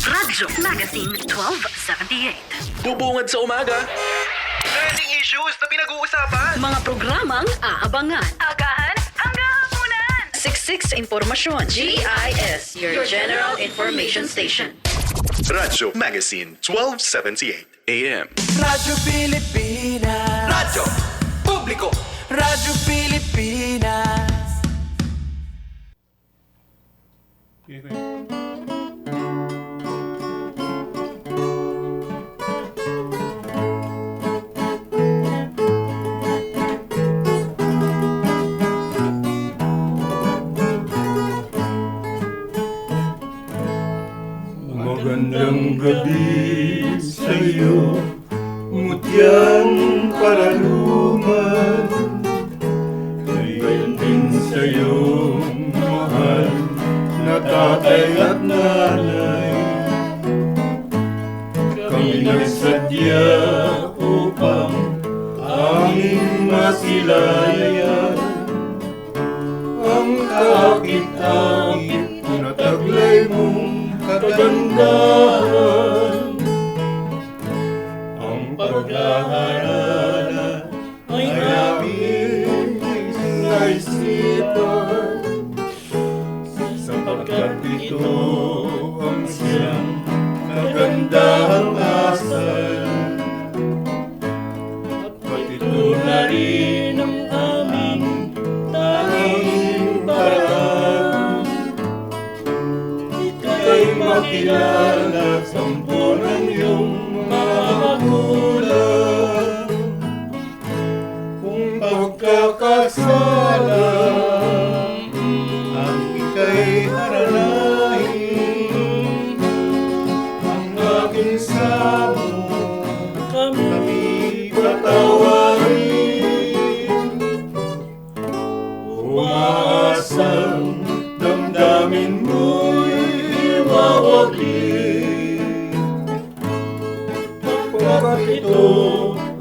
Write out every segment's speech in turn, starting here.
Radyo Magazine 1278. Bubungad sa umaga. Trending issues na pinag-uusapan. Mga programang aabangan. Agahan hanggang hapunan. Siksik sa impormasyon. GIS, your general information station. Radyo Magazine 1278 AM. Radyo Pilipinas. Radyo Publiko. Radyo Pilipinas. Magandang gabi sa'yo, mutyang paraluman. Gayon din sa'yo, mahal na tatay at nanay. Kami nagsadya upang aming masilayan ang kaakit-akit na taglay mong kagandahan. Ang paghaharana ay aming naisipan, sapagkat ito ang siyang kagandahang asal. At ito na rin ang aming tanging paraan. Ika'y makilala sampunan iyong mga magulang. Kung pagkakasala ang ika'y haranahin, ang aking samo kami patawarin. Umaasang damdamin mo'y mawaglit, pagkat ito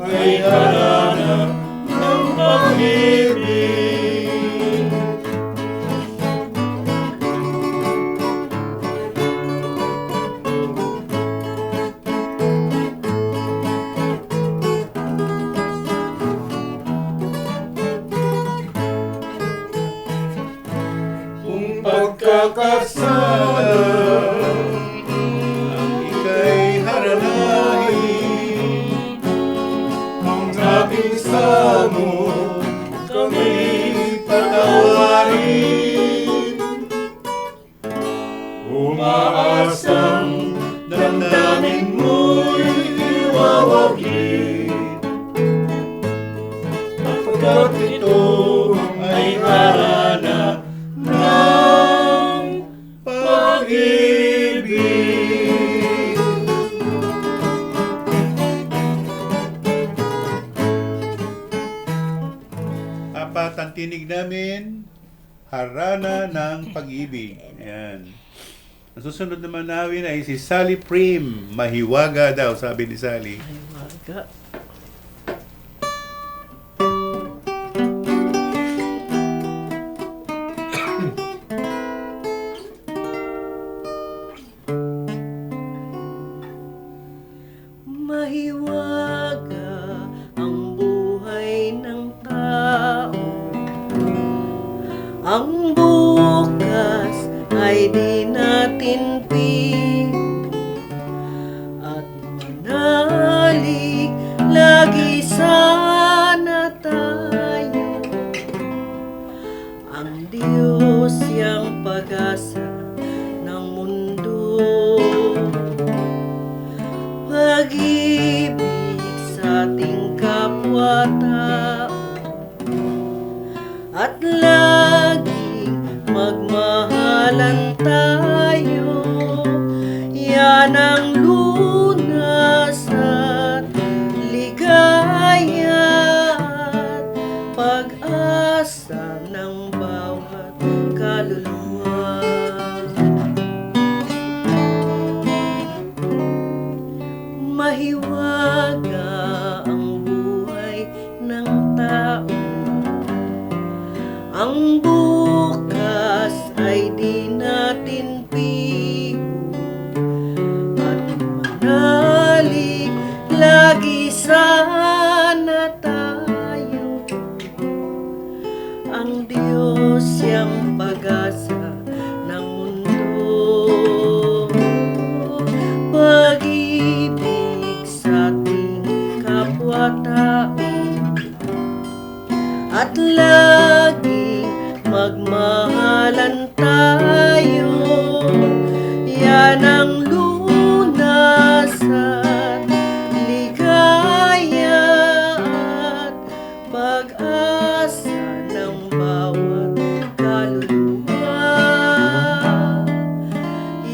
ay harana ng pag-ibig. Kung pagkakasala ang ika'y haranahin, ang aking samo kami patawarin. Umaasang damdamin mo'y iwawaglit, pagkat ito ay harana ng pag-ibig. Apat ang tinig namin, harana ng pag-ibig. Ayan. Ang susunod naman namin ay si Sally Prim. Mahiwaga daw, sabi ni Sally. Mahiwaga. Mahiwaga ang buhay ng tao. Ang bukas ay di natin pili, at manalig lagi sana tayo. Ang Diyos siyang pag-asa ng mundo, pag-ibig sa ating kapwa-tao, at laging magmahalan tayo. Yan ang lunas at ligaya at pag-asa ng bawat kaluluwa. Mahiwaga ang buhay ng tao. Ang bukas ay di natin pigo,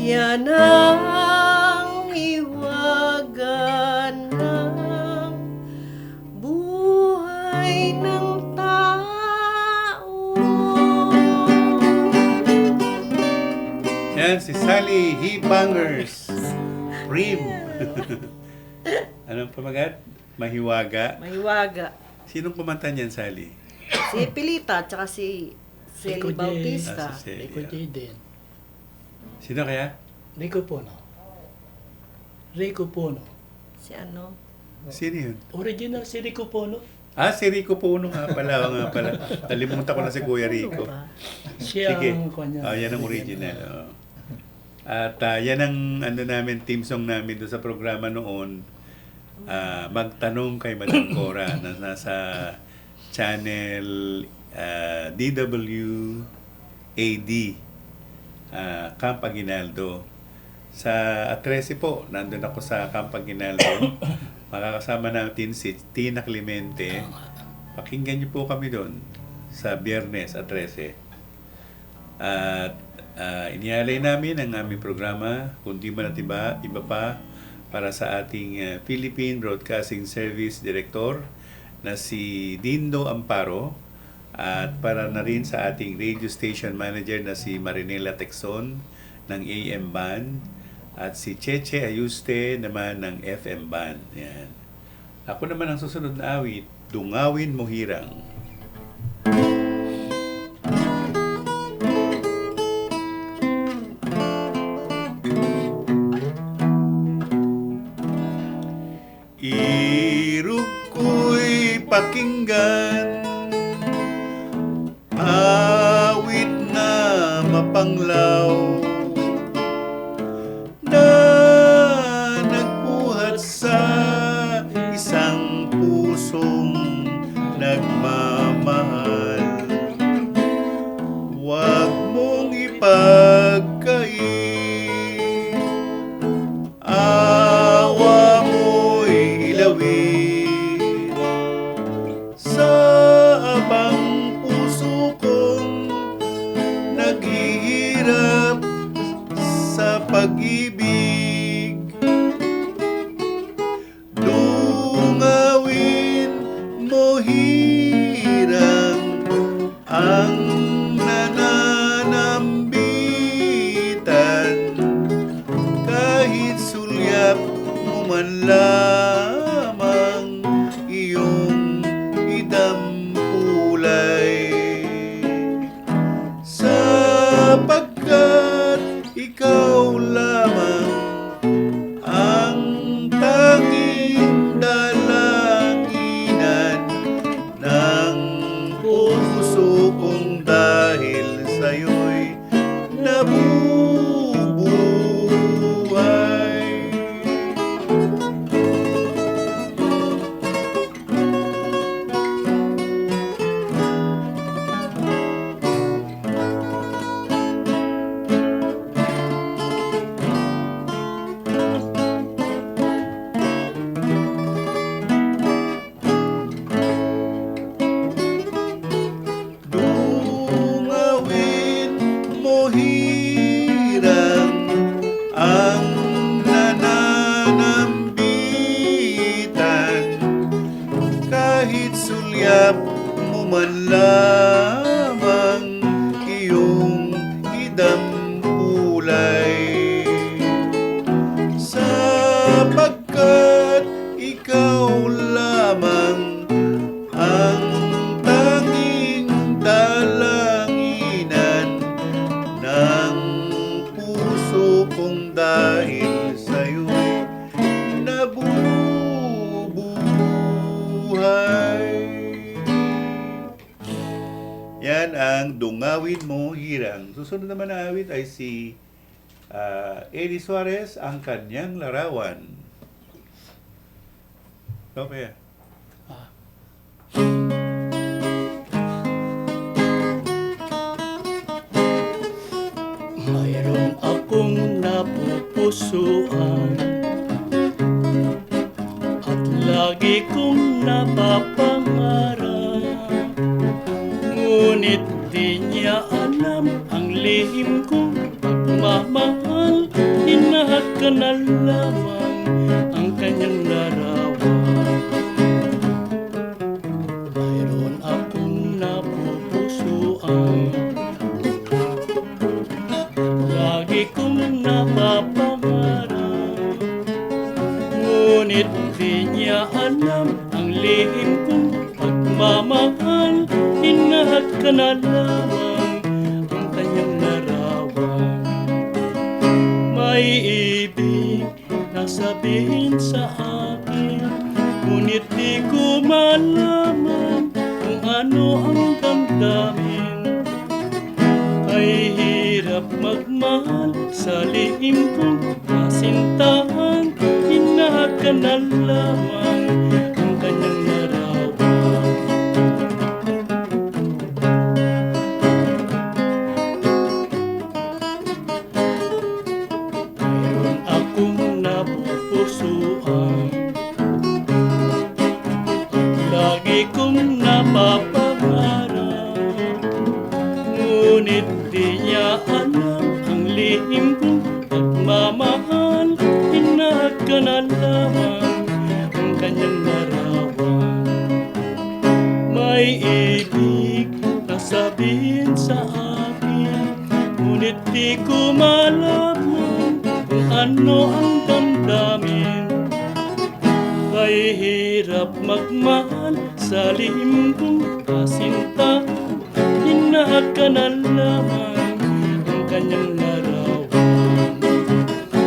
Yan ang hiwaga ng buhay ng tao. Yan, si Sally Hibangers. Prim. Anong pamagat? Mahiwaga. Mahiwaga. Sinong kumanta niyan, Sally? Si Pilita, tsaka si Celi Rico J. Bautista. Si Celia. Rico J. din. Sino kaya? Rico Puno. Rico Puno. Si ano? Sino yun? Original si Rico Puno. Ah, si Rico Puno nga pala. Nalimutan ko na si Kuya Rico. Ano ba? Siya Sige. ang kanya. Yan ang original. Oh. At yan ang namin, team song namin doon sa programa noon. Magtanong kay Madam Cora na nasa channel DWAD, Camp Aguinaldo. Sa A13 po, nandun ako sa Camp Aguinaldo. Makakasama natin si Tina Clemente. Pakinggan niyo po kami doon sa Biyernes A13. At inialay namin ang aming programa, kundi man at iba pa, para sa ating Philippine Broadcasting Service Director na si Dindo Amparo, at para na rin sa ating radio station manager na si Marinela Texon ng AM Band, at si Cheche Ayuste naman ng FM Band. Yan. Ako naman ang susunod na awit, Dungawin Mo Hirang. Irog ko'y pakinggan, awit na mapanglaw, na nagbuhat sa isang pusong nagmamahal. Huwag mong ipagkait, awa mo'y ilawin sa abang puso kong naghihirap sa pag-ibig. Dungawin mo hirang ang nananambitan, kahit sulyap mo man lamang iyong idampulay, sapagkat ikaw lamang ang tanging dalanginan ng puso kong, dahil sa'yo'y nabubuhay. Dungawin mo hirang ang nananambitan, kahit sulyap mo man lamang iyong idampulay, sapagkat ikaw lamang ang tanging dalanginan ng puso kong, dahil sa'yo'y nabubuhay. Yan ang Dungawin Mo Hirang. Susunod naman na awit ay si Eddie Suarez, Ang Kanyang Larawan. Okay. Mayroon akong napupusuan at lagi kong napapangarap, ngunit di niya alam ang lihim kong pagmamahal Inahag ka na lamang ang kanyang larawan. Mayroon akong napupusuan, lagi kong napapangarap, ngunit di niya alam ang lihim kong pagmamahal. Inahag ka na lamang ang kanyang larawan. May ibig na sabihin sa akin, ngunit di ko malaman kung ano ang damdamin. Ay hirap magmahal sa lihim kong kasintahan. Inahag ka na lamang ang kanyang larawan. Mayroon akong napupusuan, lagi kong napapangarap, ngunit di niya alam ang lihim kong pagmamahal. Inahag ka na lamang ang kanyang larawan. May ibig na sabihin sa akin, ngunit di ko malaman kung ano ang damdamin. Ay hirap magmahal sa lihim kong kasintahan. Inahag ka na lamang ang kanyang larawan.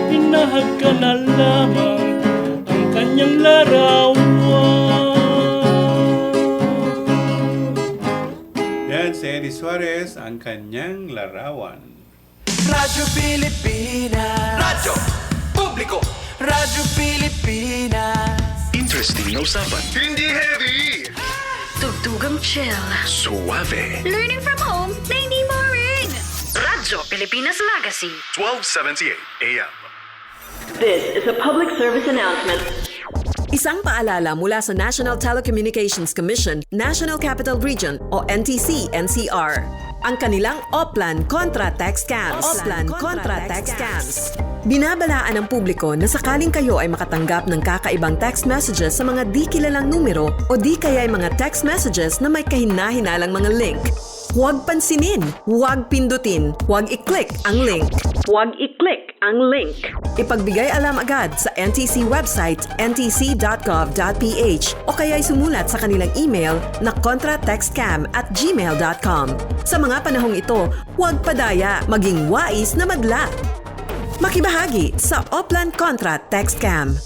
Inahag ka na lamang ang kanyang larawan. Yan si Eddie Suarez, ang kanyang larawan. Radyo Pilipinas. Radyo Publiko. Radyo Pilipinas. Interesting na usapan. Hindi heavy. Tugtugang chill. Suave. Learning from home na hindi boring. Radyo Pilipinas Magazine. 1278 AM. This is a public service announcement. Isang paalala mula sa National Telecommunications Commission, National Capital Region o NTC-NCR. Ang kanilang Oplan Contra Text Scams. Binabalaan ng publiko na sakaling kayo ay makatanggap ng kakaibang text messages sa mga di kilalang numero o di kaya ay mga text messages na may kahina-hinalang mga link. Huwag pansinin, huwag pindutin, huwag i-click ang link. Huwag i-click ang link. Ipagbigay alam agad sa NTC website ntc.gov.ph o kaya'y sumulat sa kanilang email na contratextcam@gmail.com. Sa mga panahong ito, huwag padaya, maging wais na madla. Makibahagi sa Oplan Contra Text Scam.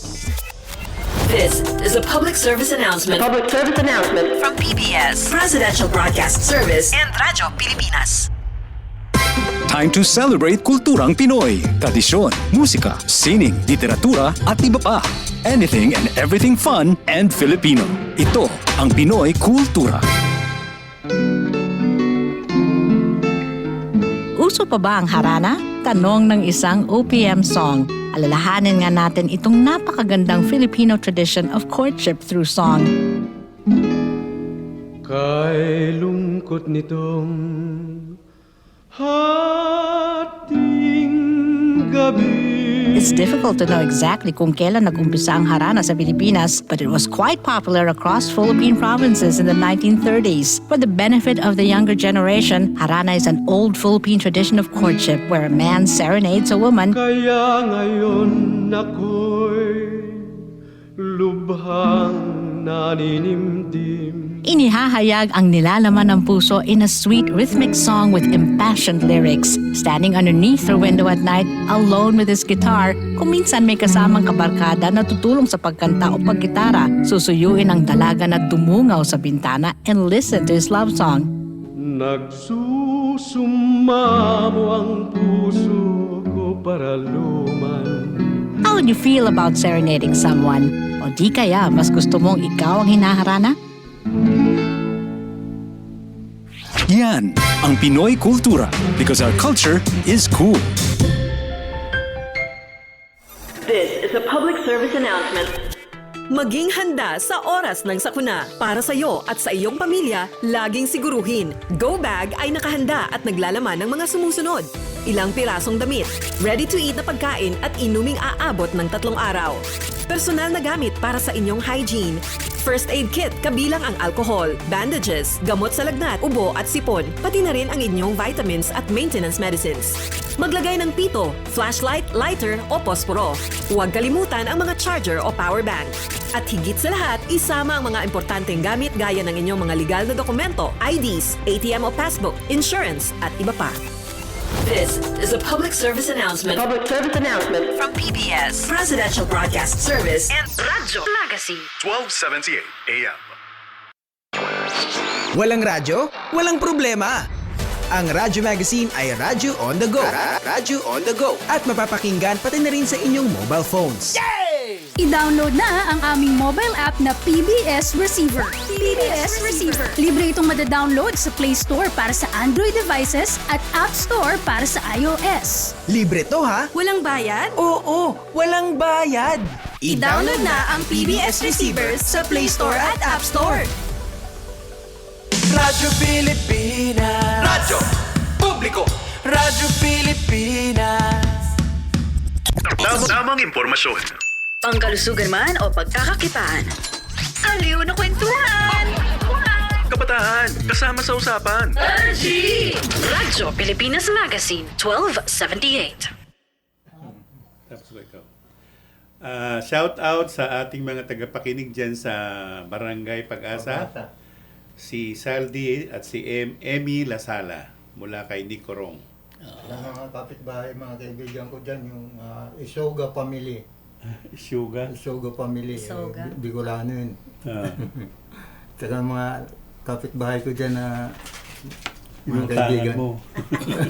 This is a public service announcement. Public service announcement. From PBS, Presidential Broadcast Service, and Radyo Pilipinas. Time to celebrate kulturang Pinoy. Tradisyon, musika, sining, literatura at iba pa. Anything and everything fun and Filipino. Ito ang Pinoy Kultura. Uso pa ba ang harana? Tanong ng isang OPM song. Alalahanin nga natin itong napakagandang Filipino tradition of courtship through song. Kay lungkot nitong hating gabi. It's difficult to know exactly kung kailan nag-umpisa ang harana sa Pilipinas, but it was quite popular across Philippine provinces in the 1930s. For the benefit of the younger generation, harana is an old Philippine tradition of courtship where a man serenades a woman. Kaya ngayon ako'y lubhang naninimdim. Inihahayag ang nilalaman ng puso in a sweet rhythmic song with impassioned lyrics. Standing underneath her window at night, alone with his guitar, kung minsan may kasamang kabarkada na tutulong sa pagkanta o paggitara, susuyuin ang dalaga na dumungaw sa bintana and listen to his love song. Nagsusumamo ang puso ko para luman. How would you feel about serenading someone? O di kaya mas gusto mong ikaw ang hinaharana? Yan ang Pinoy Kultura because our culture is cool. This is a public service announcement. Maging handa sa oras ng sakuna. Para sa iyo at sa iyong pamilya, laging siguruhin, Go Bag ay nakahanda at naglalaman ng mga sumusunod. ilang pirasong damit, ready-to-eat na pagkain at inuming aabot ng 3 araw. Personal na gamit para sa inyong hygiene. First aid kit kabilang ang alcohol, bandages, gamot sa lagnat, ubo at sipon, pati na rin ang inyong vitamins at maintenance medicines. Maglagay ng pito, flashlight, lighter o posporo. Huwag kalimutan ang mga charger o power bank. At higit sa lahat, isama ang mga importanteng gamit gaya ng inyong mga legal na dokumento, IDs, ATM o passbook, insurance at iba pa. This is a public service announcement. From PBS, Presidential Broadcast Service, And Radyo Magazine. 1278 AM. Walang radyo? Walang problema. Ang Radyo Magazine ay Radyo on the go. Radyo on the go. At mapapakinggan pati na rin sa inyong mobile phones. I-download na ang aming mobile app na PBS Receiver. PBS Receiver. Libre itong madadownload sa Play Store para sa Android devices at App Store para sa iOS. Libre to ha? Walang bayad? Oo, walang bayad. I-download na ang PBS Receiver sa Play Store at App Store. Radyo Pilipinas. Radyo Publiko. Radyo Pilipinas. Tamang impormasyon. Pangkalusugan man o pagkakakitaan. Aliw na kwentuhan! Kabataan, kasama sa usapan. Radyo Pilipinas Magazine, 1278. Tapos ko ikaw. Shout out sa ating mga tagapakinig dyan sa Barangay Pag-asa. Si Saldi at si Emmy Lasala mula kay Nick Corong. Mga kapitbahay, mga kaibigan ko dyan, yung Isoga family. Isoga family. Isoga. Bicolano yun. Tsaka mga kapitbahay ko dyan na mga inuutangan kaibigan. mo.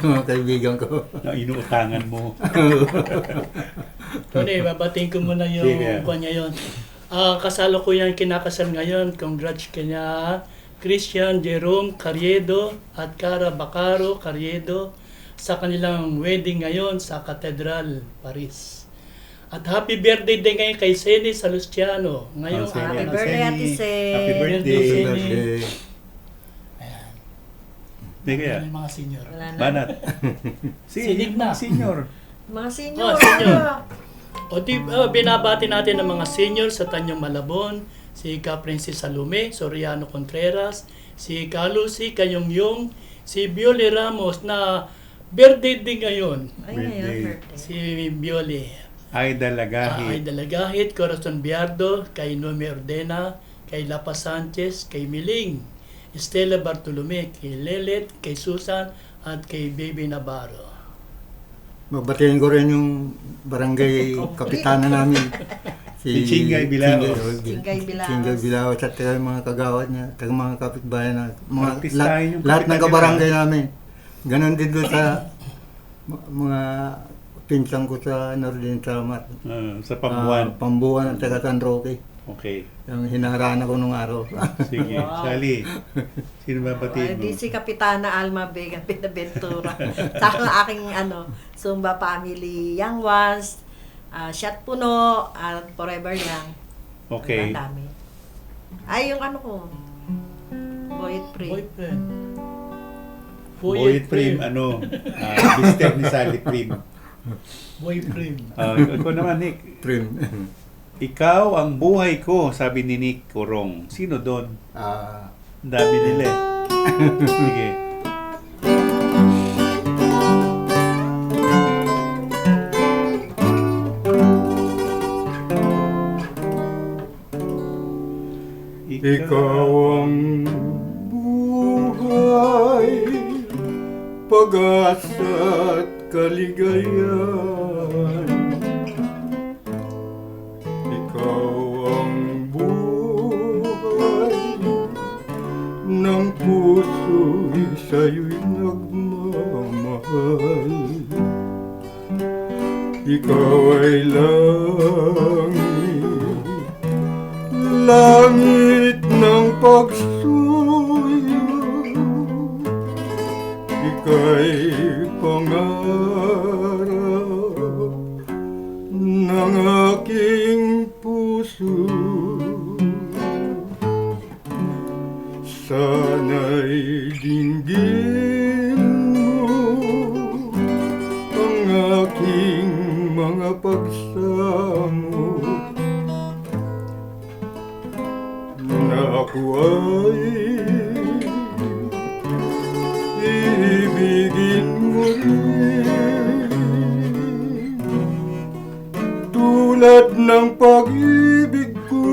Mga kaibigan ko. Inuutangan mo. Tony, babating ko muna yung Sige. kanya yun. Kasalukuyan kinakasal ngayon. Congrats kanya Christian Jerome Carriedo at Cara Bacaro Carriedo sa kanilang wedding ngayon sa Cathedral, Paris. At happy birthday din ngayon kay Seni Salustiano. Ngayon, Happy birthday, Ate Sen. Happy birthday. Happy birthday. Ayan. Hindi kaya. Yung mga senior. Wala na. Banat. Sinig na. Senior. Mga senior. Senior. Binabati natin ang mga senior sa Tanyong Malabon, si Ka Princess Salome Soriano Contreras, si Ka Lucy Kayongyong, si Bioli Ramos na birthday din ngayon. Ay, ngayon, Birthday. birthday. Si Bioli. Ay dalagahi. Ay Dalagahit, Corazon Biardo, kay Noemi Ordena, kay Lapa Sanchez, kay Miling, Estela Bartolome, kay Lelet, kay Susan, at kay Baby Navarro. Mabatiin ko rin yung barangay kapitana namin. Si Chingay Bilao. Chingay Bilao. Chingay Bilao at saka yung mga kagawad niya, taga mga kapitbahay na, Artistahin yung lahat ng kapitan kabarangay nila. namin. Ganon din doon sa mga pinsang ko sa Nordin Salamat. Sa Pambuan. Pambuan at saka San Roque. Okay. Yung hinaharaan ako nung araw. Sige. Sally, sino ba batiin mo? Di si Kapitana Alma Vega Benaventura. Sa aking Zumba family, Young Ones, Shot Puno, at Forever Young. Okay. Ang dami. Ay, yung ko. Boyd Pre. Boyfriend. Boyd Prim, Mister ni Sally Prim. Boyfriend. Ikaw naman, Nick. Trim. Ikaw ang buhay ko, sabi ni Nick Corong. Sino doon? Ang dami nila eh. Sige. Ikaw ang buhay, pag-asa at kaligayahan. Ikaw ang buhay, ng puso'y sa'yo'y nagmamahal. Ikaw ay langit ng pagsuyo, ika'y pangarap ng aking puso. Sana'y dinggin mo pagsamo na ako ay ibigin mo rin tulad ng pag-ibig ko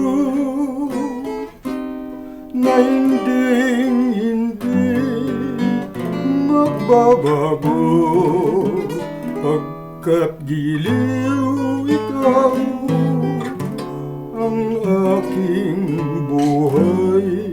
na hindi magbabago pagkat giliw ikaw ang aking buhay.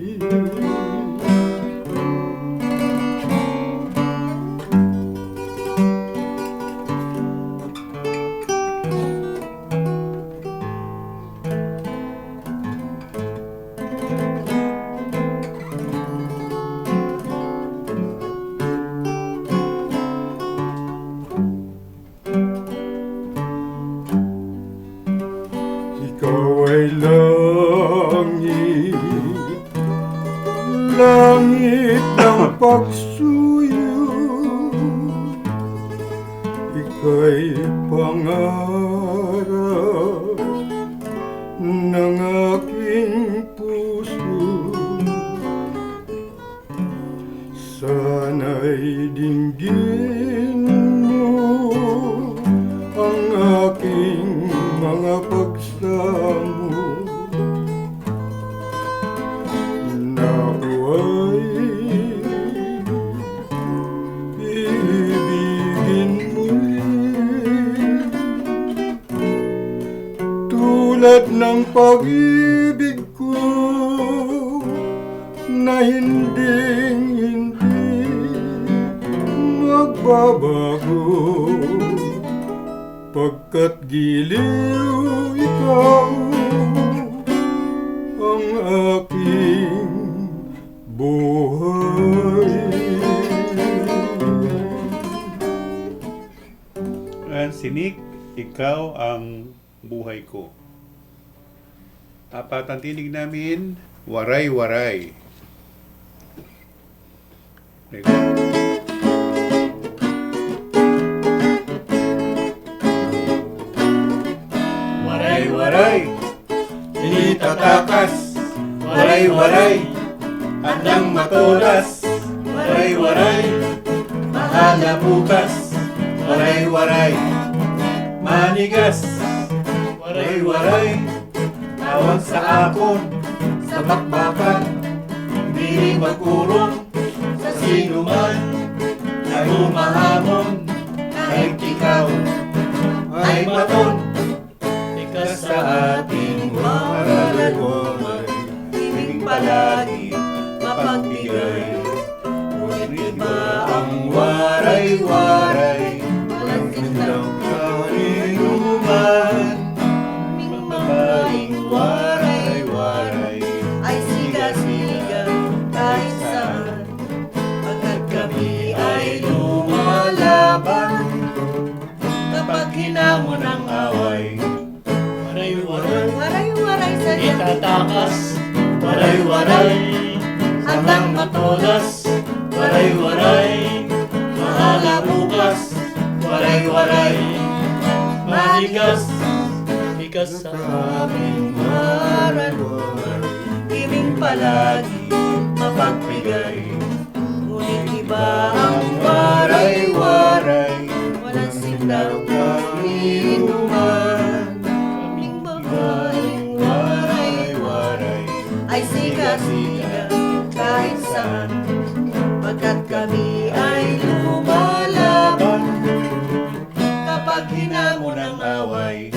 Ikaw ay langit, langit ng pagsuyo. Ika'y pangarap ng aking puso. Sana'y dinggin mo ang aking mga pagsamo na ako ay ibigin mo rin tulad ng pag-ibig ko na hindi magbabago pagkat giliw ikaw ang aking buhay. Sinik, ikaw ang buhay ko. Apat ang tinig namin, waray-waray. Waray-waray, hindi tatakas. Waray-waray, handang matulas. Waray-waray, bahala bukas. Waray-waray, manigas. Waray-waray, tawag sa akon, sa bakbakan. Hindi magkurong sa sinuman na humahamon. Kahit ikaw ay maton sa ating waray-waray, ibig palagi mapagbigay. Ngunit ba ang waray-waray walang gandang kaninuman? Mamaling waray-waray ay siga-siga kahit saan, pagkat kami ay lumalaban kapag hinamon ang away. Waray-waray sa itatakas. Waray-waray, handang matulas. Waray-waray, mahala bukas. Waray-waray, manigas. Bigas sa aming waray-waray, ibig palagi mapagbigay. Ngunit iba ang waray-waray, walang sindaw kainuman. Ay siga-siga kahit saan, pagkat kami ay lumalaban kapag hinamon ang away.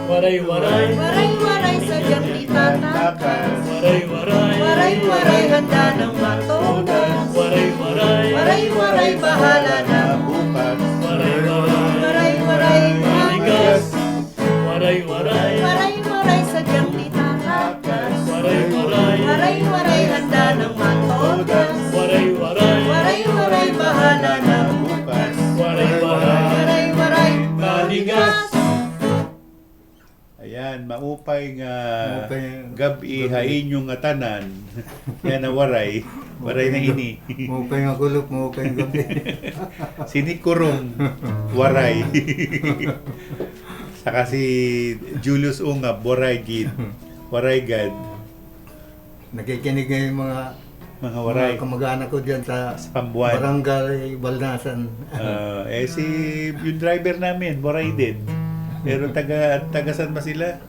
Waray-waray, waray-waray sadyang itatakas. Waray-waray, waray-waray handa ng matugas. Waray-waray, waray-waray bahala na bukas. Waray-waray, waray-waray manigas. Waray-waray, waray-waray sadyang itatakas. Waray-waray, waray-waray handa ng matugas. Waray-waray, waray-waray bahala na bukas. Waray-waray, waray-waray manigas. Ayan, maupay nga gabi hain yung nga tanan. Yan na waray. Waray na ini. Maupay nga kulop, maupay nga gabi. Sinikurong waray. Saka si Julius Ungab, Waraygad. Nakikinig nga yung mga Waray. kamag-anak ko dyan sa Pambuan. Barangay Balnasan. Yung driver namin, Waray din. Pero taga saan ba sila?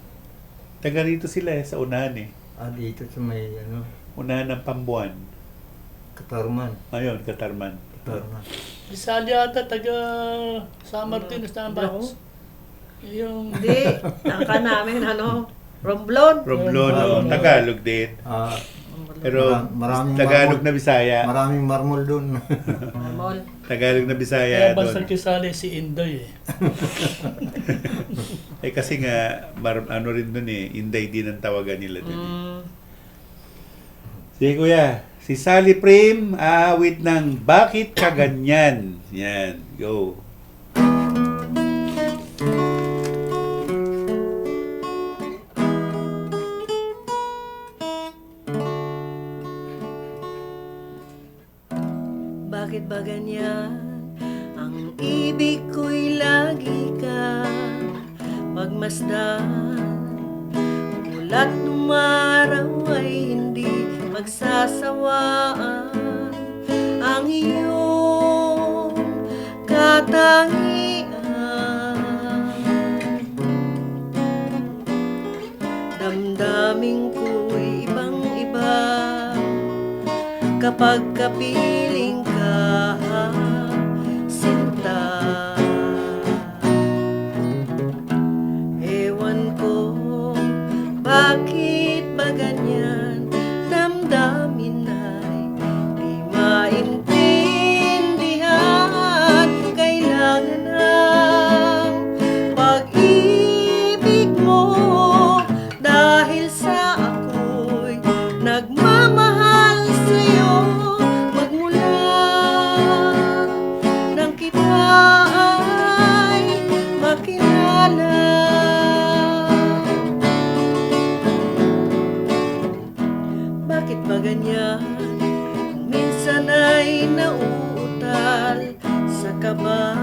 Taga rito sila sa unahan eh. Dito sa may Unahan ng Pambuan. Katarman. Ayun, Katarman. Isali ata, taga San Martin, na batch. Yung... Hindi, ang namin, Romblon. Tagalog din. Pero Tagalog na Bisaya. Maraming marmol doon. Marmol. Tagalog na Kaya Bisaya basta doon. kisali si Indoy Kasi nga, rin doon Inday din ang tawagan nila doon. Sige kuya, si Sally Prim, aawit ng Bakit Ka Ganyan? Yan, go. Bakit ba ganyan? Ang ibig ko'y lagi ka pagmasdan. Mula't lumaraw ay hindi magsasawaan. Ang iyong katangian. Damdamin ko'y ibang-iba kapag kapiling ka, sinta. Ewan ko, bakit ba ganyan? Damdamin ay di maintindihan. Kailangan ng pag-ibig mo, dahil sa ako'y nagmamahal sa'yo. Magmula nang kita ay makilala. Bakit ba ganyan? Minsan ay nauutal sa kaba.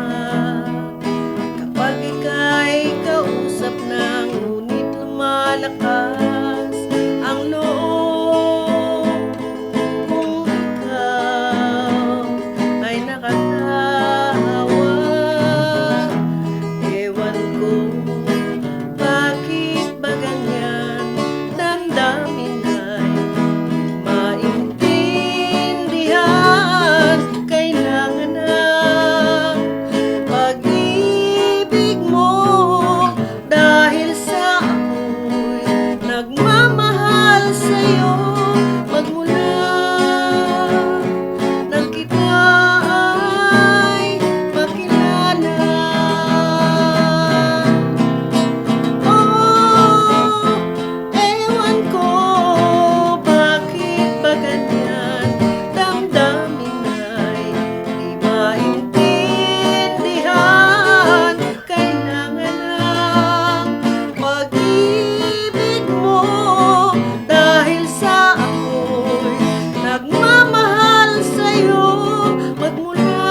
Kapag ika'y kausap ng ngunit lumalakas ang loob kung ikaw ay nakatawa. Ewan ko, bakit ba ganyan? Damdamin ay maintindihan. Kailangan ng pag-ibig mo, dahil sa ako'y nagmamahal sa'yo. Magmula nang kita ay makilala. Ewan ko, bakit ba ganyan? Damdamin ay di maintindihan. Kailangan ng pag-ibig mo, dahil sa ako'y nagmamahal sa'yo. Magmula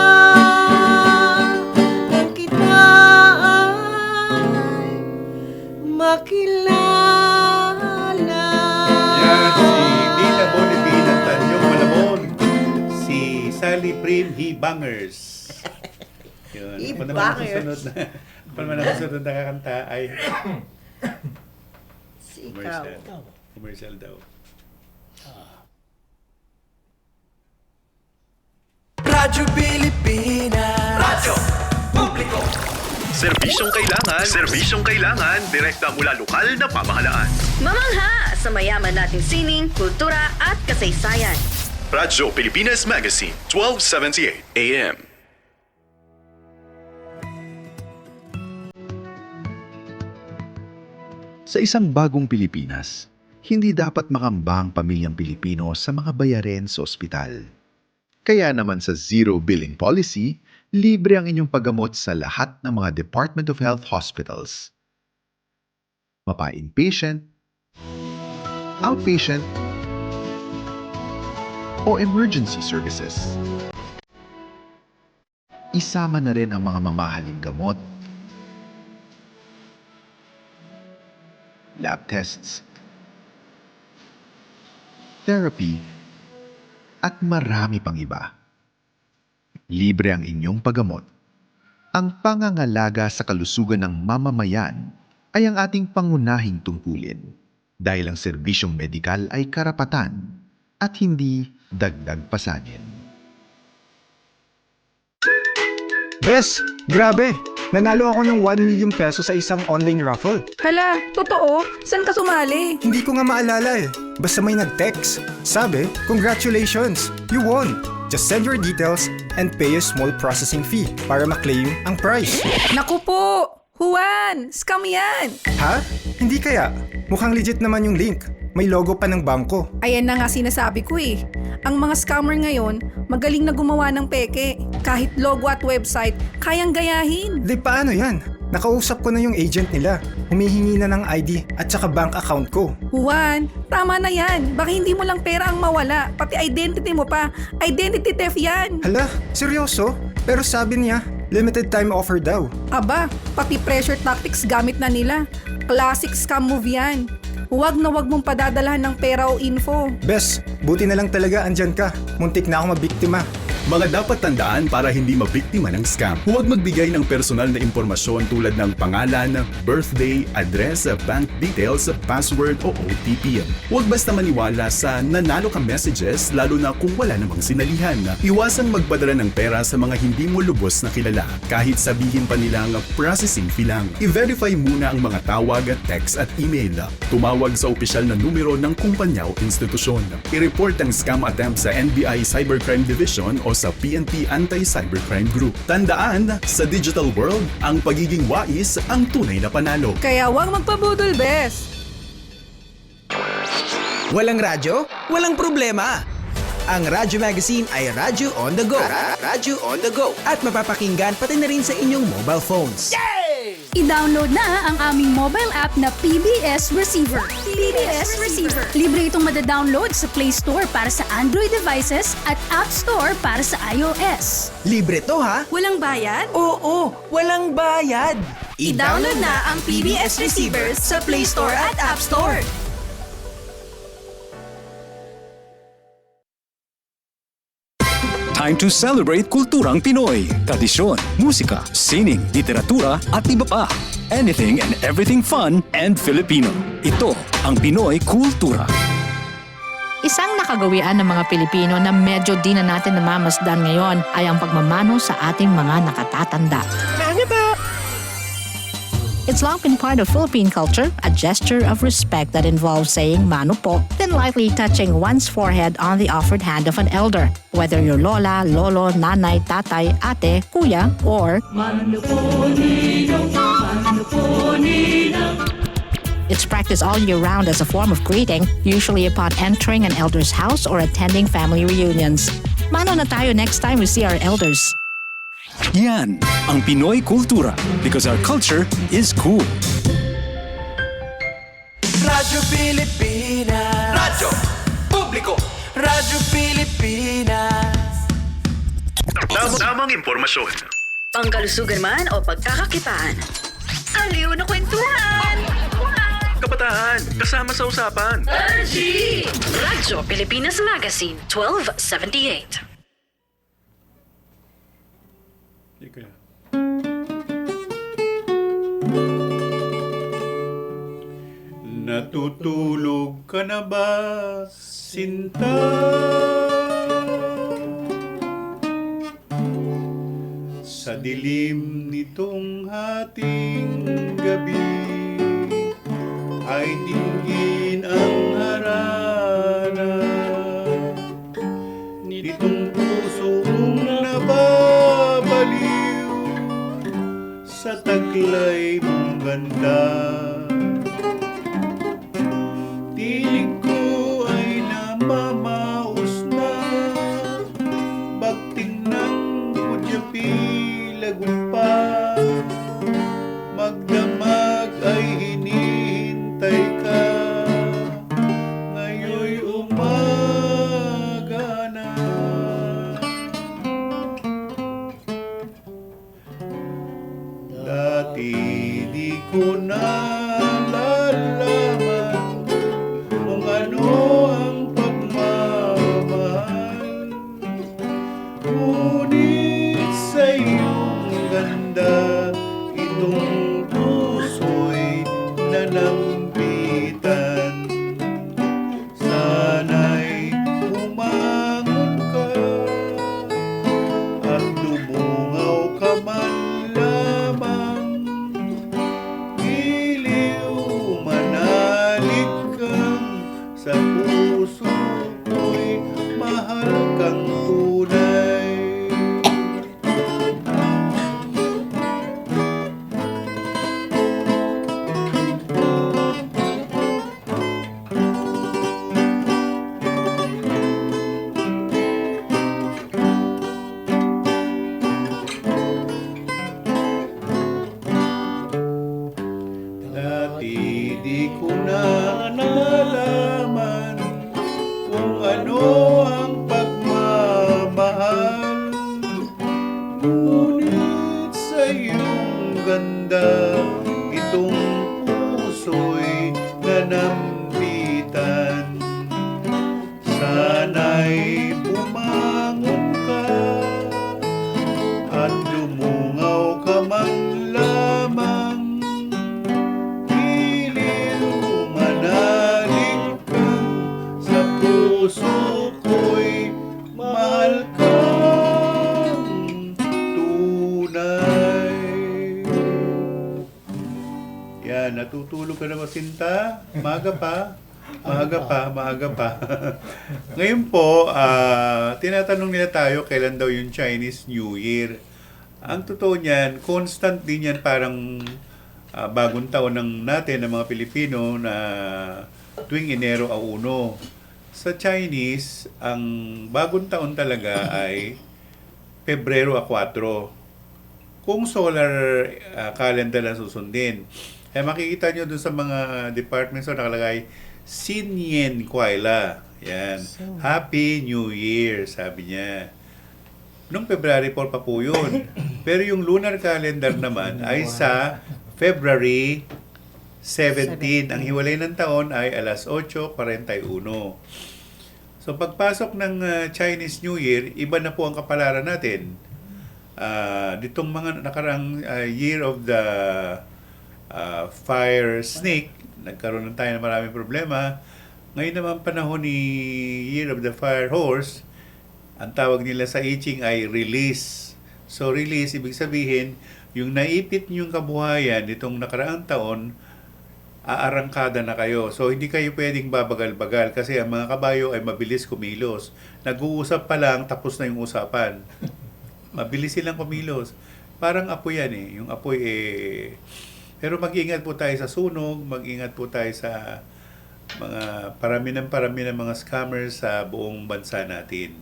nang kita ay makilala. Yan, si Dina Bonibin ng Tanyong Malabon. Si Sally Prim, He-Bangers. Yun. He-Bangers. Ano naman ang susunod na kakanta ay Si ikaw. commercial daw. Radyo Pilipinas. Radyo Publiko. Serbisyong kailangan, direkta mula lokal na pamahalaan. Mamangha sa mayaman nating sining, kultura at kasaysayan. Radyo Pilipinas Magazine, 1278 AM. Sa isang bagong Pilipinas, hindi dapat makamba ang pamilyang Pilipino sa mga bayarin sa ospital. Kaya naman sa Zero Billing Policy, libre ang inyong paggamot sa lahat ng mga Department of Health hospitals. Mapa-inpatient, outpatient, o emergency services. Isama na rin ang mga mamahaling gamot, lab tests, therapy, at marami pang iba. Libre ang inyong paggamot. Ang pangangalaga sa kalusugan ng mamamayan ay ang ating pangunahing tungkulin dahil ang serbisyong medikal ay karapatan at hindi dagdag pasanin. Bes, grabe! Nanalo ako ng 1 million peso sa isang online raffle. Hala, totoo? Saan ka sumali? Hindi ko nga maalala eh. Basta may nag-text. Sabi, congratulations! You won! Just send your details and pay a small processing fee para ma-claim ang prize. Naku po! Juan! Scam yan! Ha? Hindi kaya? Mukhang legit naman yung link. May logo pa ng bangko. Ayan na nga sinasabi ko eh. Ang mga scammer ngayon, magaling na gumawa ng peke. Kahit logo at website, kayang gayahin. Di paano yan? Nakausap ko na yung agent nila. Humihingi na ng ID at saka bank account ko. Juan, tama na yan. Baka hindi mo lang pera ang mawala. Pati identity mo pa. Identity theft yan. Hala, seryoso? Pero sabi niya, limited time offer daw. Aba, pati pressure tactics gamit na nila. Classic scam move yan. Huwag na huwag mong padadalahan ng pera o info. Bes, buti na lang talaga andyan ka. Muntik na ako mabiktima. Mga dapat tandaan para hindi mabiktima ng scam. Huwag magbigay ng personal na impormasyon tulad ng pangalan, birthday, address, bank details, password o OTP. Huwag basta maniwala sa nanalo ka messages lalo na kung wala namang sinalihan. Iwasang magpadala ng pera sa mga hindi mo lubos na kilala kahit sabihin pa nilang processing fee lang. I-verify muna ang mga tawag, text at email. Tumawag sa opisyal na numero ng kumpanya o institusyon. I-report ang scam attempt sa NBI Cybercrime Division o sa PNP Anti-Cybercrime Group. Tandaan, sa digital world, ang pagiging wais ang tunay na panalo. Kaya huwag magpabudol, Bes. Walang radyo? Walang problema! Ang Radyo Magazine ay Radyo on the Go. Radyo on the Go. At mapapakinggan pati na rin sa inyong mobile phones. I-download na ang aming mobile app na PBS Receiver. PBS Receiver. Libre itong madadownload sa Play Store para sa Android devices at App Store para sa iOS. Libre to ha? Walang bayad? Oo, walang bayad. I-download na ang PBS Receiver sa Play Store at App Store. Time to celebrate kulturang Pinoy. Tradisyon, musika, sining, literatura at iba pa. Anything and everything fun and Filipino. Ito ang Pinoy Kultura. Isang nakagawian ng mga Pilipino na medyo di na natin namamasdan ngayon ay ang pagmamano sa ating mga nakatatanda. It's long been part of Philippine culture, a gesture of respect that involves saying mano po, then lightly touching one's forehead on the offered hand of an elder, whether you're lola, lolo, nanay, tatay, ate, kuya, or mano po ninong, mano po ninong. It's practiced all year round as a form of greeting, usually upon entering an elder's house or attending family reunions. Mano na tayo next time we see our elders. Yan ang Pinoy Kultura because our culture is cool. Radyo Pilipinas. Radyo Publiko. Radyo Pilipinas. Tamang impormasyon. Pangkalusugan man o pagkakakitaan. Aliw na kwentuhan! Kabataan, kasama sa usapan. Radyo Pilipinas Magazine, 1278. Natutulog ka na ba, Sinta? Sa dilim nitong hating gabi ay dinggin ang harana nitong pusong nababaliw sa taglay mong ganda. Tinig ko ay namamaos na, bagting ng kudyapi lagumpa, magdamag ay hinihintay ka, ngayon'y umaga na. Dati di ko nalalaman nambitan. Sana'y bumangon ka at dumungaw ka man lamang. Iliw manalig kang sa puso ko'y mahal kang tunay. Dati di ko na nalaman kung ano ang pagmamahal. Ngunit sa iyong ganda, itong puso'y nanambitan. Sana'y bumangon ka at lumungaw ka man lamang. Puso ko'y mahal kang tunay. Yan, natutulog ka na ba, Sinta? Maaga pa? Maaga pa. Ngayon po, tinatanong nila tayo kailan daw yung Chinese New Year. Ang totoo niyan, constant din yan, parang bagong taon ng natin, ng mga Pilipino, na tuwing Enero 1. Sa Chinese, ang bagong taon talaga ay Pebrero 4. Kung solar calendar ang susundin. Eh makikita nyo dun sa mga departments so nakalagay Sinyen Kuaila. Yan. Happy New Year, sabi niya. Nung February 4 pa po yun. Pero yung lunar calendar naman ay sa February 17. Ang hiwalay ng taon ay alas 8:41. So pagpasok ng Chinese New Year, iba na po ang kapalaran natin. Ditong mga nakarang year of the fire snake, nagkaroon ng tayo ng maraming problema. Ngayon naman panahon ni Year of the Fire Horse, ang tawag nila sa I Ching ay release. So release, ibig sabihin, yung naipit niyong kabuhayan nitong nakaraang taon, aarangkada na kayo. So, hindi kayo pwedeng babagal-bagal kasi ang mga kabayo ay mabilis kumilos. Nag-uusap pa lang, tapos na yung usapan. Mabilis silang kumilos. Parang apoy yan eh. Yung apoy eh... Pero mag-ingat po tayo sa sunog, mag-ingat po tayo sa mga parami ng mga scammers sa buong bansa natin.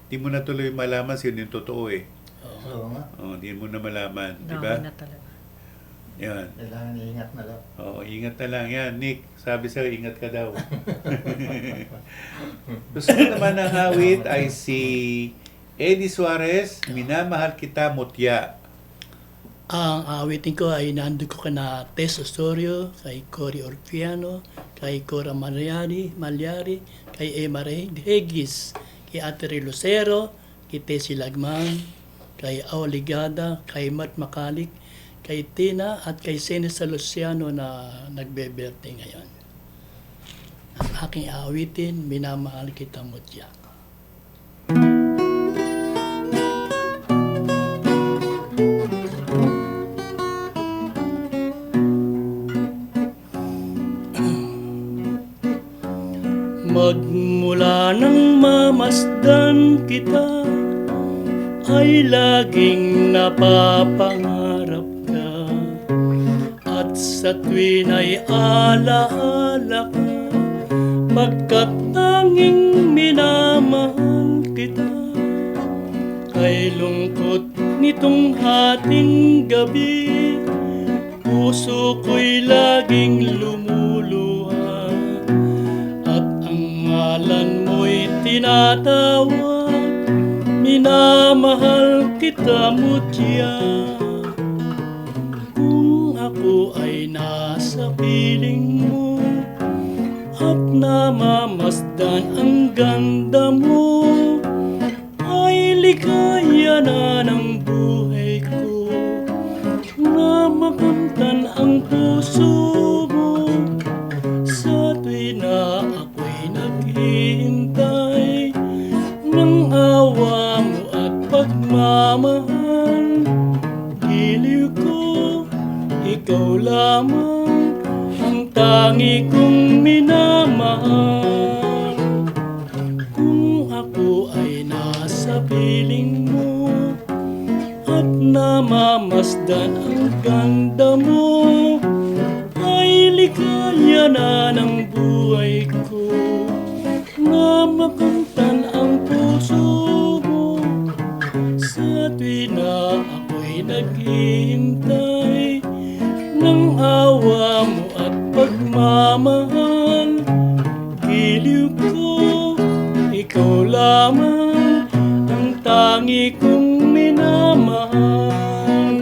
Hindi mo na tuloy malaman sino yung totoo eh. Oo nga. Hindi mo na malaman. Diba? na talaga. Yan. Kailangan ingat na lang. Oo, ingat na lang. Yan, Nick, sabi sa'yo, ingat ka daw. Susunod naman ang awit ay si Eddie Suarez, Minamahal Kita Mutya. Ang awitin ko ay nandun ko na Tess Osorio, kay Cory Orfiano, kay Cora Malyari, kay Emma Regis, kay Ate Lucero, kay Tessie Lagman, kay Auligada, kay Matt Makalik, kay Tina at kay Senesa Luciano na nagbe-birthday ngayon. Ang aking awitin, Minamahal Kita Mutya. Magmula nang mamasdan kita, ay laging napapangarap ka. At sa tuwin ay alaala ka, pagkat tanging minamahal kita. Kay lungkot nitong hating gabi, puso ko'y laging lumuluha. Ngalan mo'y tinatawag, minamahal kita Mutya. Kung ako ay nasa piling mo at namamasdan ang ganda mo, ay ligaya na ng buhay ko, na makamtan ang puso mo sa tuwi na ako'y naghihintay ng awa mo at pagmamahal. Giliw ko, ikaw lamang ang tangi kong minamahal. Kung ako ay nasa piling mo at namamasdan ang ganda mo, ay ligaya na ng buhay ko na makamtan ang puso mo sa tuwi na ako'y naghihintay ng awa mo at pagmamahal. Giliw ko, ikaw lamang ang tangi kong minamahal.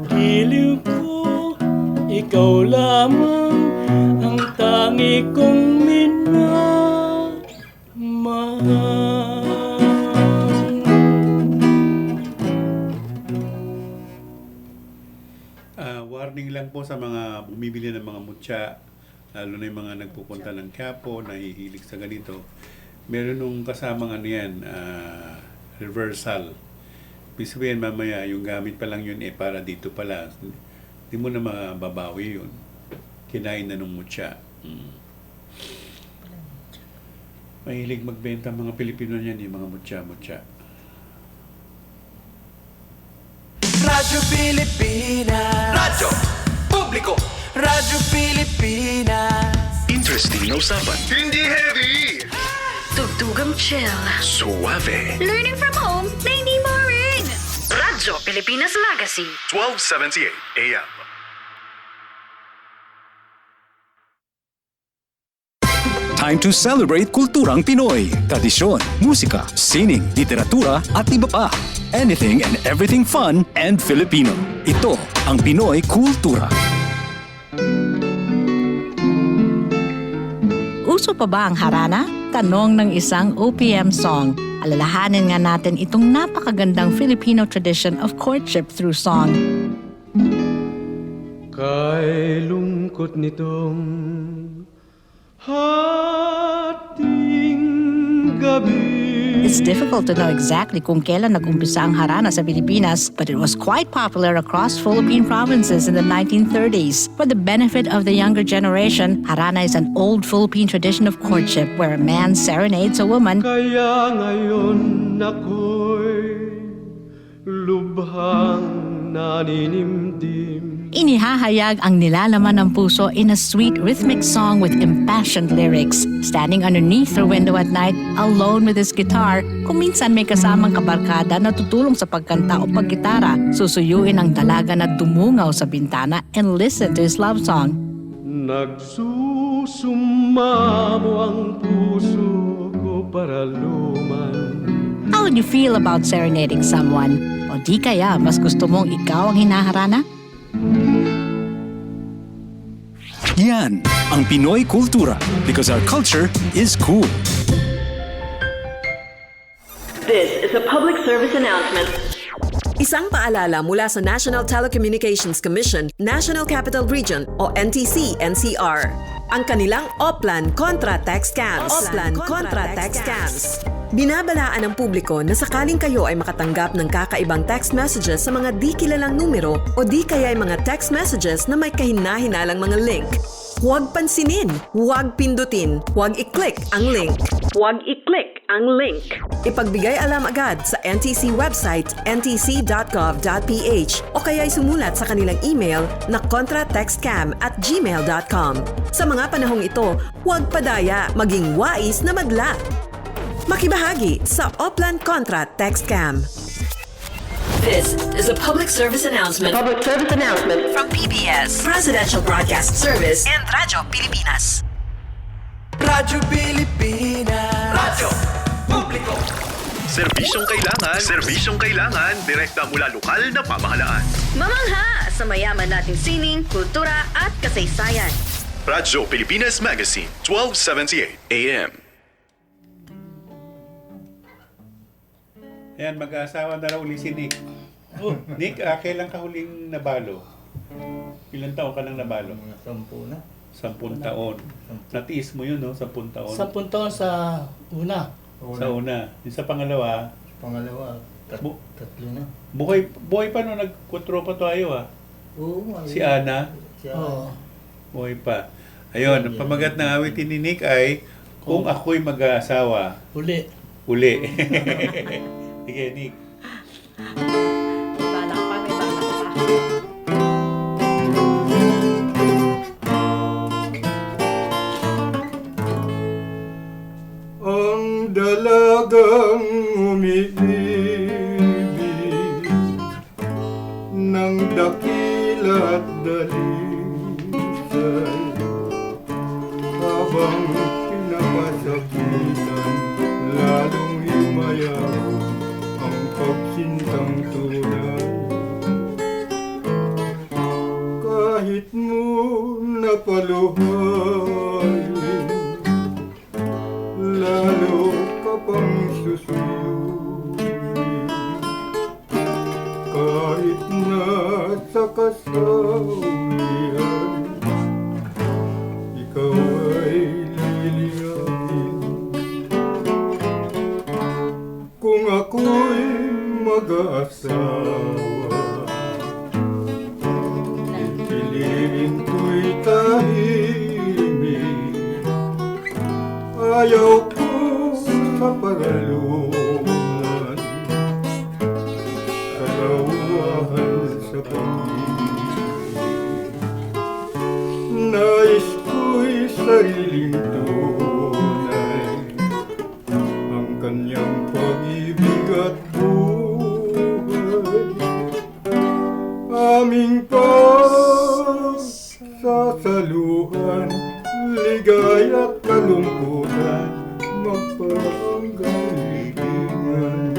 Giliw ko, ikaw lamang ang tangi kong minamahal. Warning lang po sa mga bumibili ng mga mutya, lalo na yung mga nagpupunta ng Quiapo, nahihilig sa ganito. Meron nung kasamang ano yan, reversal. Ibig sabihin mamaya, yung gamit pa lang yun para dito pala. Hindi mo na mababawi yun. Kinain na nung mutya. Mahilig magbenta mga Pilipino niyan, yung mga mutya-mutya. Radyo Pilipinas. Radyo Publiko. Radyo Pilipinas. Interesting na usapan. Hindi heavy. Tugtugang chill. Suave. Learning from home na hindi boring. Radyo Pilipinas Magazine. 1278 AM. Time to celebrate kulturang Pinoy. Tradisyon, musika, sining, literatura at iba pa. Anything and everything fun and Filipino. Ito ang Pinoy Kultura. Uso pa ba ang harana? Tanong ng isang OPM song. Alalahanin nga natin itong napakagandang Filipino tradition of courtship through song. Kay lungkot nitong hating gabi. It's difficult to know exactly kung kailan nag-umpisa ang harana sa Pilipinas, but it was quite popular across Philippine provinces in the 1930s. For the benefit of the younger generation, harana is an old Philippine tradition of courtship where a man serenades a woman. Kaya ngayon ako'y lubhang naninimdim. Inihahayag ang nilalaman ng puso in a sweet rhythmic song with impassioned lyrics. Standing underneath her window at night, alone with his guitar, kung minsan may kasamang kabarkada na tutulong sa pagkanta o paggitara, susuyuin ang dalaga na dumungaw sa bintana and listen to his love song. Nagsusumamo ang puso ko para luman. How would you feel about serenading someone? O di kaya mas gusto mong ikaw ang hinaharana? Yan ang Pinoy Kultura because our culture is cool. This is a public service announcement. Isang paalala mula sa National Telecommunications Commission, National Capital Region o NTC-NCR. Ang kanilang Oplan Contra Text Scams. Oplan Contra Text Scams. Binabalaan ng publiko na sakaling kayo ay makatanggap ng kakaibang text messages sa mga di kilalang numero o di kaya ay mga text messages na may kahina-hinalang mga link. Huwag pansinin, huwag pindutin, huwag i-click ang link. Huwag i-click ang link. Ipagbigay alam agad sa NTC website ntc.gov.ph o kaya ay sumulat sa kanilang email na contratextcam@gmail.com. Sa mga panahong ito, huwag padaya, maging wais na madla. Makibahagi sa Oplan Contra Text Scam. This is a public service announcement. Public service announcement from PBS, Presidential Broadcast Service, and Radyo Pilipinas. Radyo Pilipinas. Radyo Publiko. Serbisyong kailangan, direkta mula lokal na pamahalaan. Mamangha sa mayaman nating sining, kultura at kasaysayan. Radyo Pilipinas Magazine, 1278 AM. Ayan, mag-aasawa na raw uli si Nick. Nick, kailan ka huling nabalo? Ilan taon ka nang nabalo? Mga 10 na. 10 taon. Natiis mo yun, no? 10 taon. 10 taon sa una. Sa una. Yung sa pangalawa, Pangalawa, Bu- 3 na. buhay pa no, nagkwatro pa tayo ah. Oo. Si Ana, Si Oo. buhay pa. Ayun, ang pamagat ng awitin ni Nick ay Kung Ako'y Mag-aasawa. Uli. Uli. Sige, Nick. May balak pa, may balak pa. Ang dalagang umiibig ng dakila't dalisay habang pinapasakitan lalong himayaw ang pagsintang tunay kahit mo napaluhayin lalo ka pang susuyuin kahit nasa kasawian ikaw ay liliyapin kung ako'y mag-aasawa piliin ko'y tahimik ayaw ko sa paralungan kalawahan sa pag-ibig nais ko'y sariling tunay ang kanyang pag-ibig at buhay aming pagsasaluhan ligaya at kalungkutan magpapanggalingan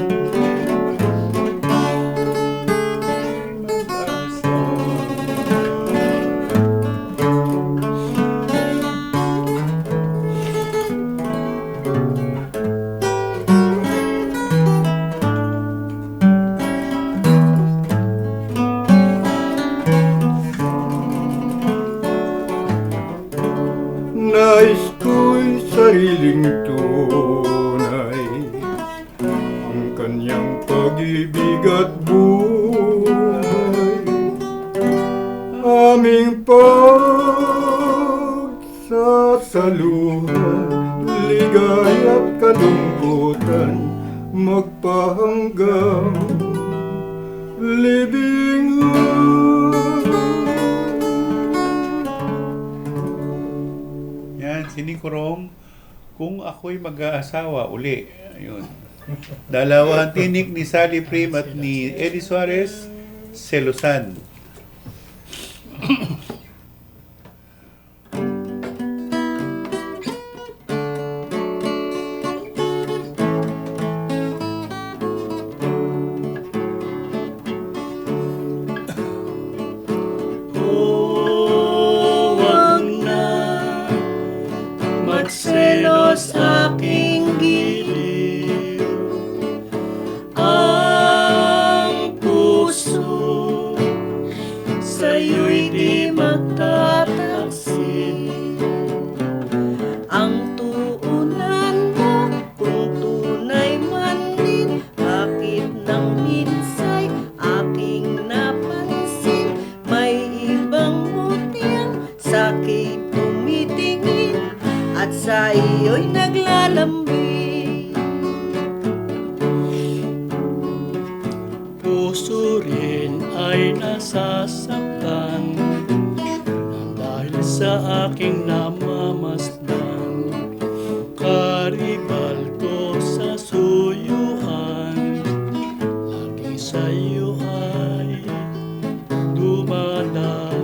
nais ko'y sariling tunay ang kanyang pag-ibig at buhay aming pagsasaluhan ligaya at kalungkutan magpahanggang libingan. Yan, si Nick Rome, Kung Ako'y Mag-aasawa, uli. Ayun. Dalawa ang tinik ni Sally Prim at ni Eddie Suarez, Selosan. Huwag na magselos aking giliw ang puso sa'yo'y di magtataksil ang tuunan mo kung tunay man din bakit nang minsay aking napansin may ibang mutiyang sa'kin tumitingin at sa iyo'y naglalambing puso rin ay nasasaktan dahil sa aking namamasdan karibal ko sa suyuan lagi sa iyo ay dumadalaw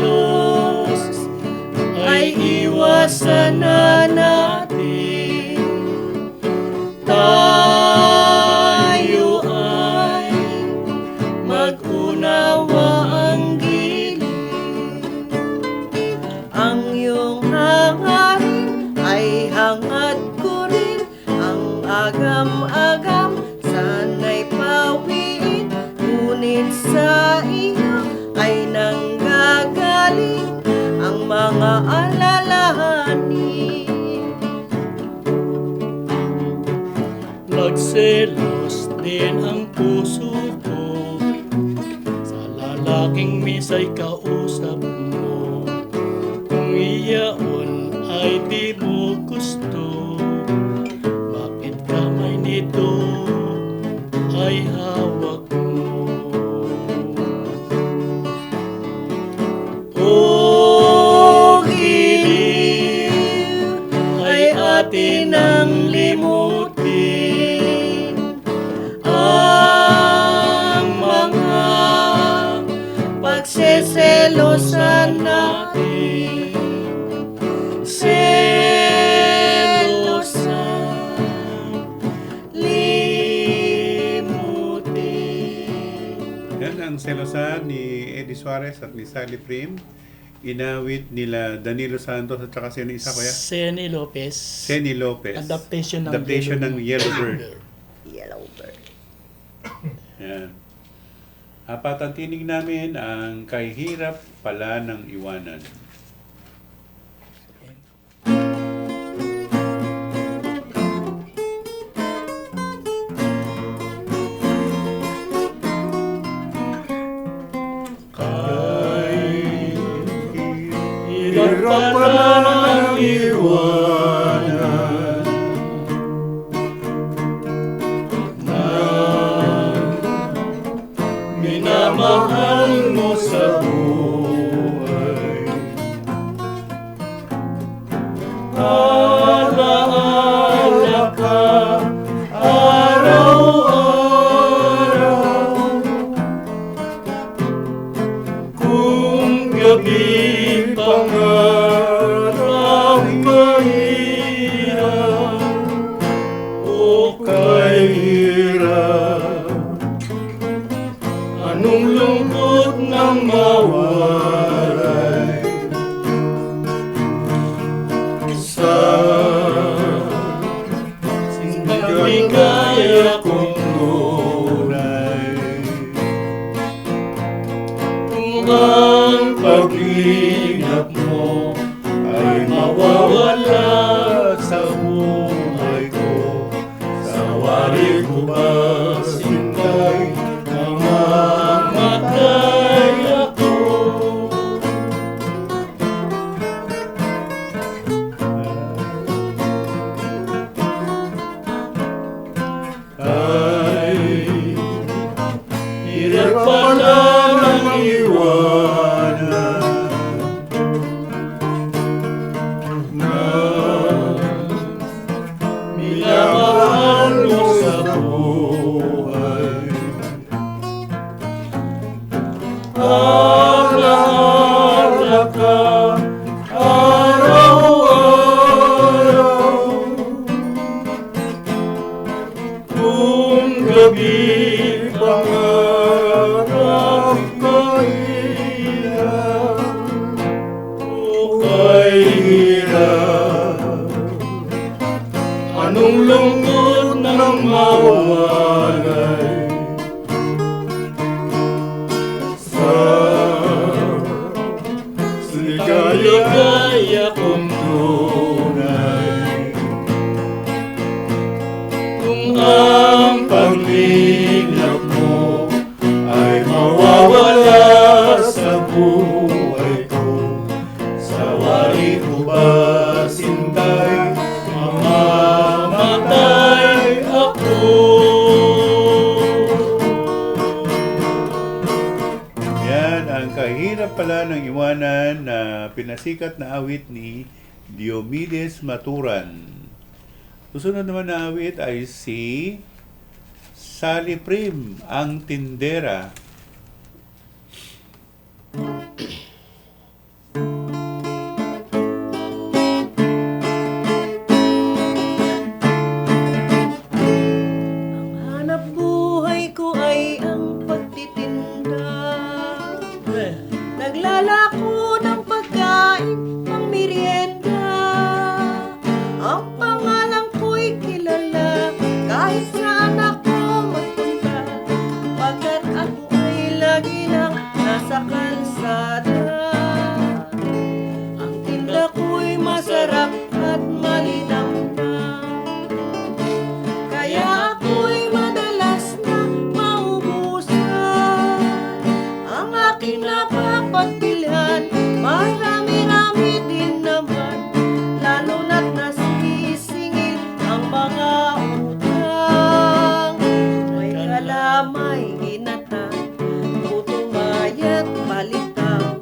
magselos ay iwasan na natin tayo ay mag sa iyo ay nanggagaling ang mga alalahanin. Nagselos din ang puso ko sa lalaking misa'y kausap mo. Kung iyaon ay di mo gusto, bakit kamay nito ay hawak mo? O giliw ay atin ang limutin ang mga pagseselosan natin. Yan ang selosan ni Eddie Suarez at ni Sally Prim. Inawit nila Danilo Santos at saka sino isa kuya? Seni Lopez. Seni Lopez. Adaptation ng ng Yellow Bird. Yellow Bird. Yan. Apat ang tinig namin ang kahirap pala ng iwanan. Hirap pala ng iwanan na minamahal mo sa buhay. Alaala ka araw-araw, kung gabi pangarap mahirap o kahirap, anong lungkot ng mawalay sa sinigaya kong tunay. Kung ang pag-inap mo ay mawawala sa buhay ko, sa wari ko ba sintay, mamamatay ako. Ay, hirap pala ng iwanan na minamahal mo sa buhay. Alaala ka araw-araw, kung gabi pangarap mahirap o kahirap, anong lungkot ng mawalay sa ligaya kong tunay. Kung ang pag-inap mo ay mawawala sa buhay ko, sa wari ko ba sintay, mamamatay ako. Yan ang kahirap pala ng iwanan na pinasikat na awit ni Diomedes Maturan. Susunod naman na awit ay si Sally Prim, ang tindera. Hanap buhay ko ay ang pagtitinda. Naglalako ng pagkain, pang merienda. Ang pangalan ko'y kilala kahit saan ako magpunta, pagkat ako may ginata, puto mayat balitaw,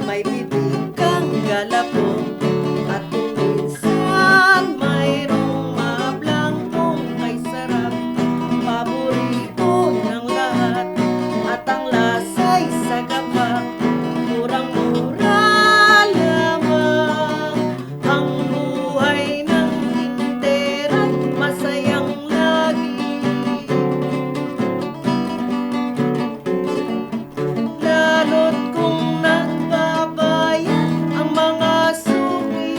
may bibig kang galapong, at kung minsan mayroong mablangkong may sarap, paborito ng lahat, at ang lasa'y sagapak, murang-mura lamang, ang buhay ng tindera't masayang lagi. Lalo't kung nagbabayad ang mga suki,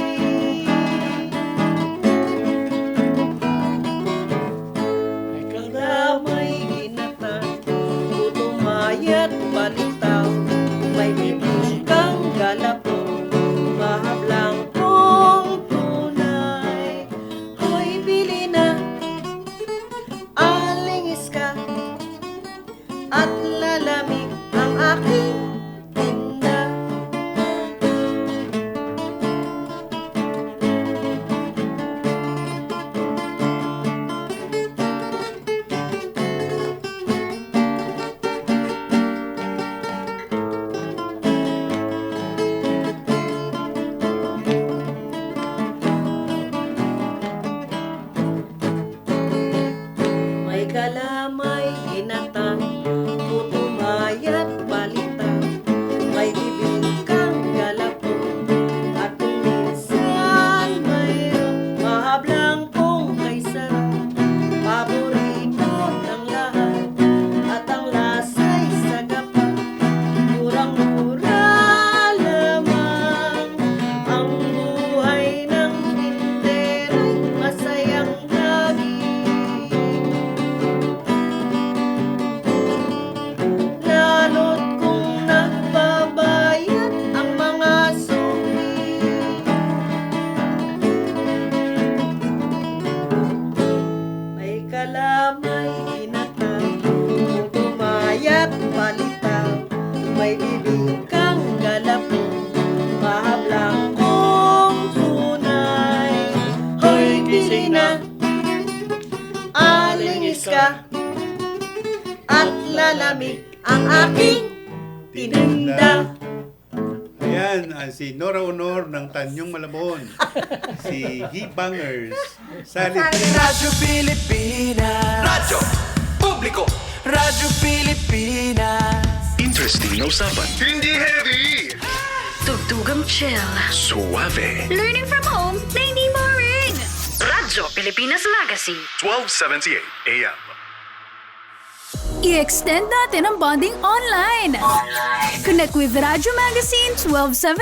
may kalamay ginata, puto mayat balitaw, may bibig kang galapong, mahablang kong tunay. Hoy, bili na, alingis ka, at lalamig ang aking tinda. May kalamay ginata, puto mayat balita, may bibig kang galapong, at kung minsan mayroong mahablang kong kay sarap, paborito ng lahat, at ang lasa'y sagapak, murang-mura lamang, ang buhay ng tindera'y masayang lagi. Lalo't kung nagbabayad ang mga suki, may kalamay ginata, puto mayat balitaw, may bibig kang galapong, mahablang kong tunay. Hoy, bili na, alingis ka, at lalamig ang aking tinda. Ayan, si Nora Honor ng Tanyong Malabon. Si Hibangers. Sally Prime. Radyo Pilipinas. Radyo Publiko. Radyo Pilipinas. Interesting na usapan. Hindi heavy. Tugtugang chill. Suave. Learning from home na hindi boring. Radyo Pilipinas Magazine. 1278 AM. I-extend natin ang bonding online. Connect with Radyo Magazine 1278